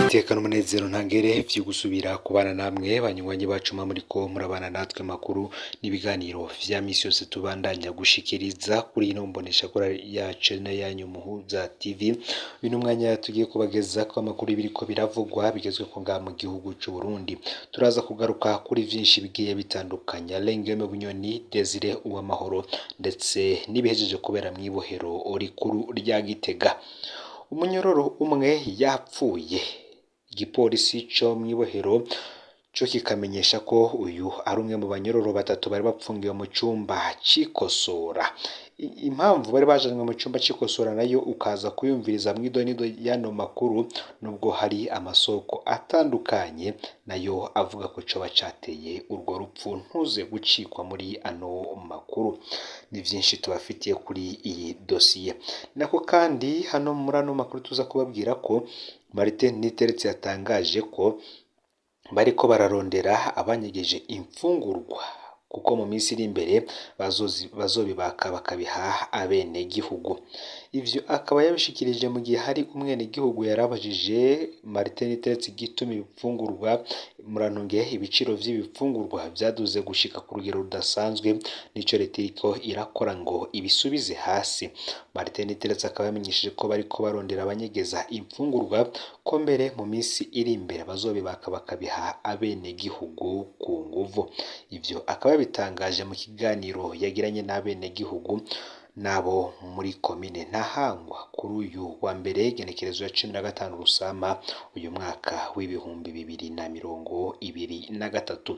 Iteka n'umunezero ntangere vyo gusubira kubana namwe banywanyi bacu muriko murabana natwe makuru n'ibiganiro vya misi yose tubandanya gushikiriza kuri ino mboneshakure yacu na yanyu Muhuza TV. Uyu mwanya tugiye kubagezako amakuru y'ibiriko biravugwa bigezweko ngaha mu gihugu c'u Burundi. Turaza kugaruka kuri vyinshi bigiye bitandukanye. Alain Guillaume Bunyoni, Desire Uwamahoro ndetse n'ibihejeje kubera mw'ibohero rikuru rya Gitega. Umunyororo umwe yapfuye. Igipolisi co mw'ibohero co kikamenyesha ko uyu ari umwe mu banyororo batatu bari bapfungiwe mu cumba c'ikosora. Impamvu bari bajanwe mu cumba c'ikosora nayo ukaza kuyumviriza mw'idonido y'ano makuru, nubwo hari amasoko atandukanye nayo avuga ko coba cateye urwo rupfu. Ntuze gucikwa muri ano makuru, ni vyinshi tubafitiye kuri iyi dosiye. Nako kandi hano muri ano makuru tuza kubabwira ko Martin Niteretse yatangaje ko bariko bararondera abanyegeje imfungurwa, kuko mu minsi iri imbere bazobibaka bakabiha abene gihugu. Ivyo akaba yabishikirije mu gihe hari umwene gihugu yarabajije Martin Niteretse igituma ibifungurwa murantunge ibiciro vy'ibifungurwa vyaduze gushika ku rugero rudasanzwe, nico leta iriko irakora ngo ibisubize hasi. Martin Niteretse akaba yamenyesheje ko bariko barondera abanyegeza imfungurwa, ko mbere mu minsi iri imbere bazobibaka bakabiha abene gihugu ku nguvu. Ivyo akaba yabitangaje mu kiganiro yagiranye n'abene gihugu nabo muri komine Ntahangwa kuri uyu wa mbere igenekerezo ya 15 Rusama uyu mwaka w'ibihumbi 2023.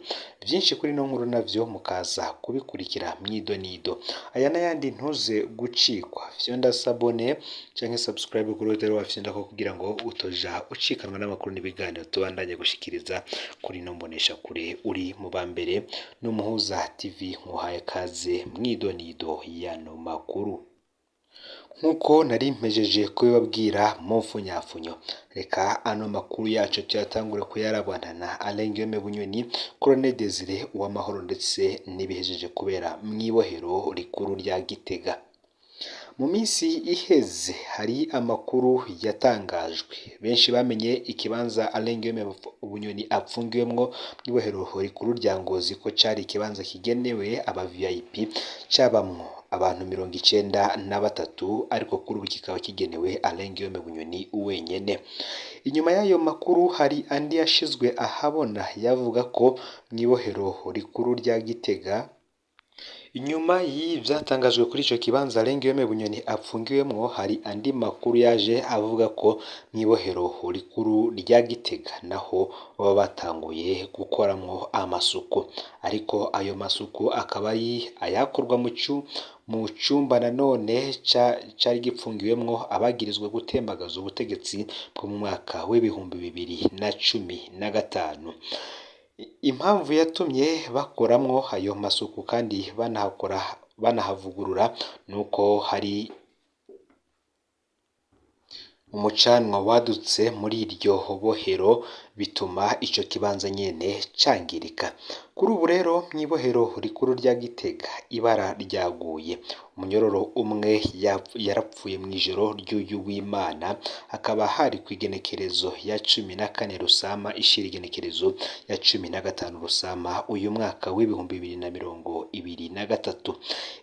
Vyinshi kuri no nkuru navyo mukaza kubikurikira mw'idonido. Aya n'ayandi ntuze gucikwa, fyonda sabone canke subscribe kuri Rotero wafyonda ko kugira ngo utoja ucikanwa n'amakuru n'ibiganiro tubandanye gushikiriza kuri no mbonesha kure uri mu bambere no Muhuza TV. Nkuhaye kaze mw'idonido y'ano makuru. Nkuko nari mpejeje kubibabwira mu mfunyafunyo, reka ano makuru yacu tuyatangure kuyarabana na Alain Guillaume Bunyoni, Colonel Desire Uwamahoro ndetse n'ibihejeje kubera mw'ibohero rikuru rya Gitega. Mu minsi iheze hari amakuru yatangajwe, benshi bamenye ikibanza Alain Guillaume Bunyoni apfungiwemwo mw'ibohero rikuru rya Ngozi ko cari ikibanza kigenewe aba VIP, cabamwo abantu 93, ariko kuri ubu kikaba kigenewe Alain Guillaume Bunyoni wenyene. Inyuma y'ayo makuru hari andi yashizwe ahabona yavuga ko mw'ibohero rikuru rya Gitega, inyuma y'ivyatangajwe kuri ico kibanza Alain Guillaume Bunyoni apfungiwemwo, hari andi makuru yaje avuga ko mw'ibohero rikuru rya Gitega naho baba batanguye gukoramwo amasuku, ariko ayo masuku akaba ari ayakorwa mu cumba nanone cari gipfungiwemwo abagirizwe gutembagaza ubutegetsi bwo mu mwaka w'ibihumbi 2015. Impamvu yatumye bakoramwo ayo masuku kandi banahavugurura nuko hari umucanwa wadutse muri iryo bohero, bituma ico kibanza nyene cangirika. Kuri ubu rero mw'ibohero rikuru rya Gitega ibara ryaguye. Umunyororo umwe yarapfuye mw'ijoro ry'uyu w'Imana, akaba hari kw'igenekerezo ya 14 Rusama ishira igenekerezo ya 15 Rusama uyu mwaka w'ibihumbi 2023.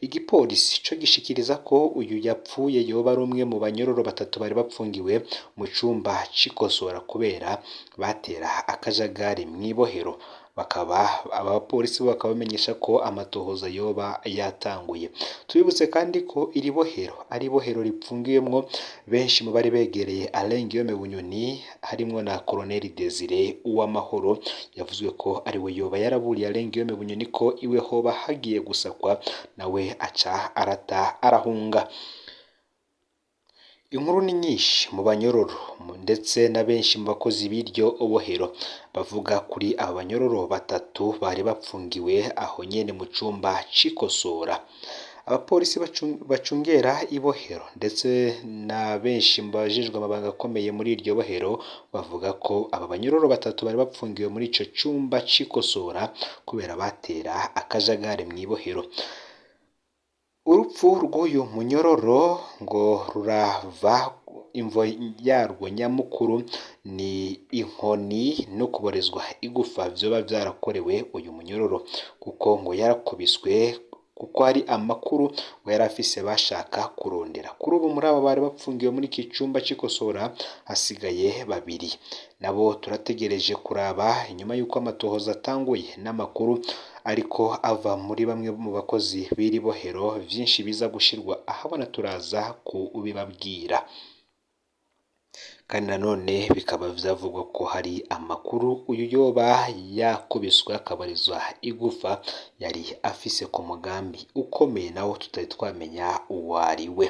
Igipolisi co gishikiriza ko uyu yapfuye yoba ari umwe mu banyororo batatu bari bapfungiwe mu cumba c'ikosora kubera batera akajagari mw'ibohero. Abapolisi bakaba bamenyesha ko amatohoza yoba yatanguye. Tubibutse kandi ko iri bohero ari bohero ripfungiwemwo benshi mu bari begereye Alain Guillaume Bunyoni, harimwo na Colonel Desire Uwamahoro. Yavuzwe ko ari we yoba yaraburiye Alain Guillaume Bunyoni ko iwe hoba hagiye gusakwa, nawe aca arata arahunga. Inkuru ni nyinshi mu banyororo ndetse na benshi mu bakozi b'iryo bohero bavuga kuri aba banyororo batatu bari bapfungiwe aho nyene mu cumba c'ikosora. Abapolisi bacungera ibohero ndetse na benshi mu bajejwe amabanga akomeye muri iryo bohero bavuga ko aba banyororo batatu bari bapfungiwe muri ico cumba c'ikosora kubera batera akajagari mw'ibohero. Urupfu rw'uyu munyororo ngo rurava imvo yarwo nyamukuru ni inkoni no kuborezwa igufa vyoba vyarakorewe uyu munyororo, kuko ngo yarakubiswe kuko hari amakuru ngo yari afise bashaka kurondera. Kuri ubu muri abo bari bapfungiwe muri iki cumba c'ikosora hasigaye babiri, nabo turategereje kuraba inyuma y'uko amatohoza atanguye n'amakuru ariko ava muri bamwe mu bakozi b'iri bohero, vyinshi biza gushirwa ahabona turaza kubibabwira. Kandi nanone bikaba vyavugwa ko hari amakuru uyu yoba yakubiswe akabarizwa igufa yari afise ku mugambi ukomeye nawo tutari twamenya uwo ari we.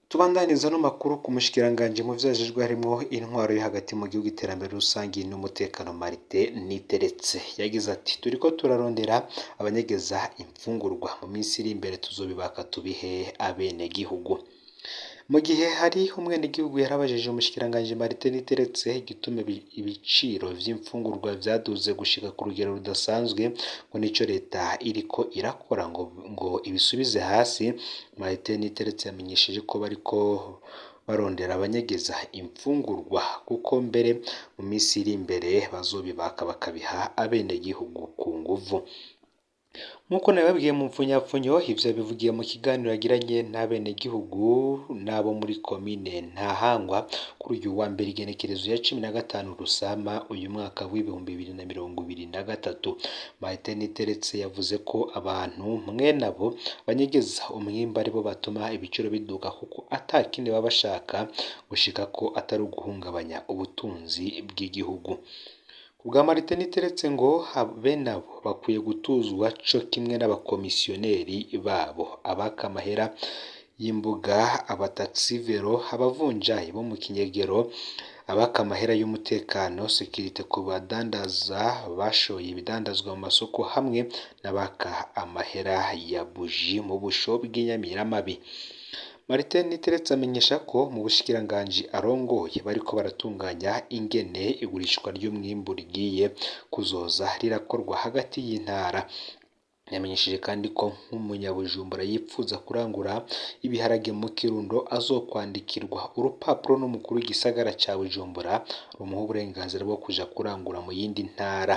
Tubandaniza no makuru ku mushikiranganje mu vyajejwe harimo intwaro yo hagati mu gihugu, iterambere rusangi n'umutekano, Martin Niteretse yagize ati turiko turarondera abanyegeza imfungurwa, mu minsi iri imbere tuzobibaka tubihe abene gihugu. Mu gihe hari umwenegihugu yarabajije umushikiranganje Martin Niteretse igituma ibiciro vy'imfungurwa vyaduze gushika ku rugero rudasanzwe, ngo nico leta iriko irakora ngo ibisubize hasi. Martin Niteretse yamenyesheje ko bariko barondera abanyegeza imfungurwa, kuko mbere mu minsi iri imbere bazobibaka bakabiha abene gihugu ku nguvu. Nkuko nababwiye mu mfunyapfunyo, ivyo bivugiye mu kiganiro yagiranye n'abene gihugu nabo muri komine Ntahangwa kuri uyu wa mbere igenekerezo ya 15 Rusama uyu mwaka w'ibihumbi 2023. Martin Niteretse yavuze ko abantu mwenabo banyegeza umwimba aribo batuma ibiciro biduka, kuko atakindi baba bashaka gushika ko atari uguhungabanya ubutunzi bw'igihugu. Kubwa Martin Niteretse ngo benabo bakwiye gutuzwa co kimwe n'abakomisiyoneri babo, abaka amahera y'imbuga, abataxivero, abavunjayi bo mu kinyegero, abaka amahera y'umutekano security ku badandaza bashoye ibidandazwa mu masoko, hamwe n'abaka amahera ya buji mu busho bw'inyamiramabi. Martin Niteretse amenyesha ko mu bushikiranganji arongoye bariko baratunganya ingene igurishwa ry'umwimbu rigiye kuzoza rirakorwa hagati y'intara. Yamenyesheje kandi ko nk'umunyabujumbura yipfuza kurangura ibiharage mu Kirundo azokwandikirwa urupapuro n'umukuru w'igisagara ca Bujumbura rumuha uburenganzira bwo kuja kurangura mu yindi ntara,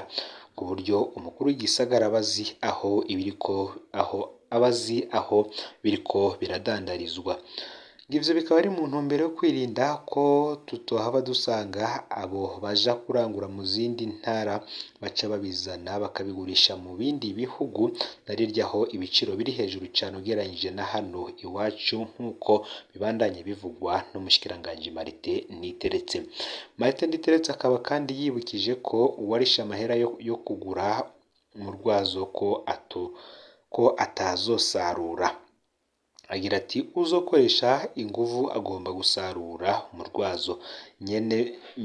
ku buryo umukuru w'igisagara abazi aho biriko biradandarizwa. Ivyo bikaba ari mu ntumbero yo kwirinda ko tutohava dusanga abo baja kurangura mu zindi ntara baca babizana bakabigurisha mu bindi bihugu, nariryaho ibiciro biri hejuru cane ugereranyije na hano iwacu, nk'uko bibandanye bivugwa n'umushikiranganje Martin Niteretse. Martin Niteretse akaba kandi yibukije ko uwarisha amahera yo kugura mu rwazo ko atazosarura. Agira ati uzokoresha inguvu agomba gusarura mu rwazo,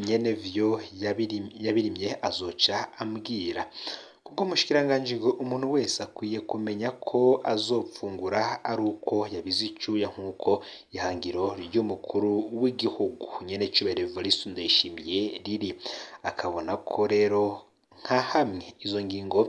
nyene vyo yabirimye azoca ambwira. Kubwo mushikiranganje ngo umuntu wese akwiye kumenya ko azopfungura ari uko yabize icuya, nk'uko ihangiro ry'umukuru w'igihugu nyene cubahiro Evariste Ndayishimiye riri. Akabona ko rero nka hamwe izo ngingo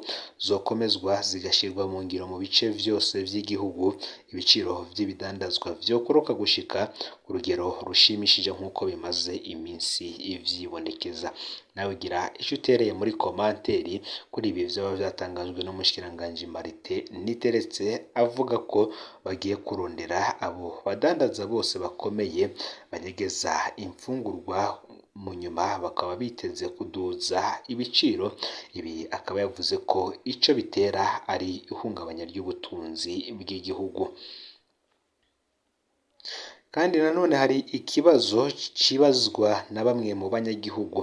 zokomezwa zigashirwa mu ngiro mu bice vyose vy'igihugu, ibiciro vy'ibidandazwa vyokoroka gushika ku rugero rushimishije nk'uko bimaze iminsi ivyibonekeza. Nawe gira ico utereye muri komanteri kuri ibi vyoba vyatangajwe n'umushikiranganje Martin Niteretse, avuga ko bagiye kurondera abo badandaza bose bakomeye banyegeza imfungurwa, mu nyuma bakaba biteze kuduza ibiciro. Ibi akaba yavuze ko ico bitera ari ihungabanya ry'ubutunzi bw'igihugu. Kandi nanone hari ikibazo cibazwa na bamwe mu banyagihugu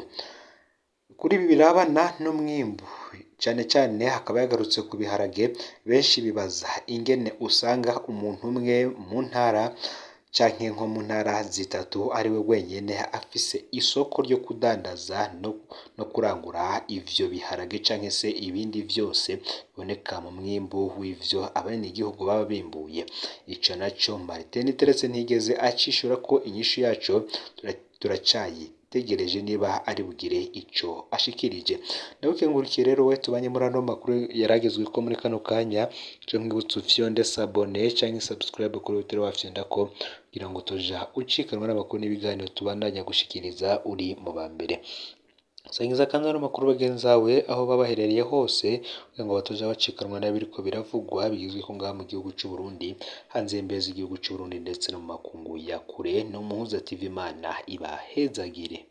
kuri ibi birabana n'umwimbu, cane cane hakaba yagarutse ku biharage. Benshi bibaza ingene usanga umuntu umwe mu ntara canke nko mu ntara zitatu ari we wenyene afise isoko ryo kudandaza no kurangura ivyo biharage canke se ibindi vyose biboneka mu mwimbu w'ivyo abenegihugu baba bimbuye. Ico naco Martin Niteretse ntigeze acishura ko inyishu yaco tegereje niba ari bugire ico ashikirije. Ndabukengurikiye rero we tubanye muri ano makuru yaragezweko muri kano kanya, cyo mwibutsa ufyonde sabone canke subscribe kuri Twitter wafyonda ko kugira ngo toja ucikanwa n'amakuru n'ibiganiro tubandanya gushikiriza uri mu bambere. Sangiza kandi ano makuru bagenzawe aho babaherereye hose kugira ngo batoja bacikanwa n'abiriko biravugwa bigizwe ko ngaha mu gihugu c'u Burundi, hanze y'imbibe z'igihugu c'u Burundi ndetse no mu makungu ya kure. No Muhuza TV, Imana ibahezagire.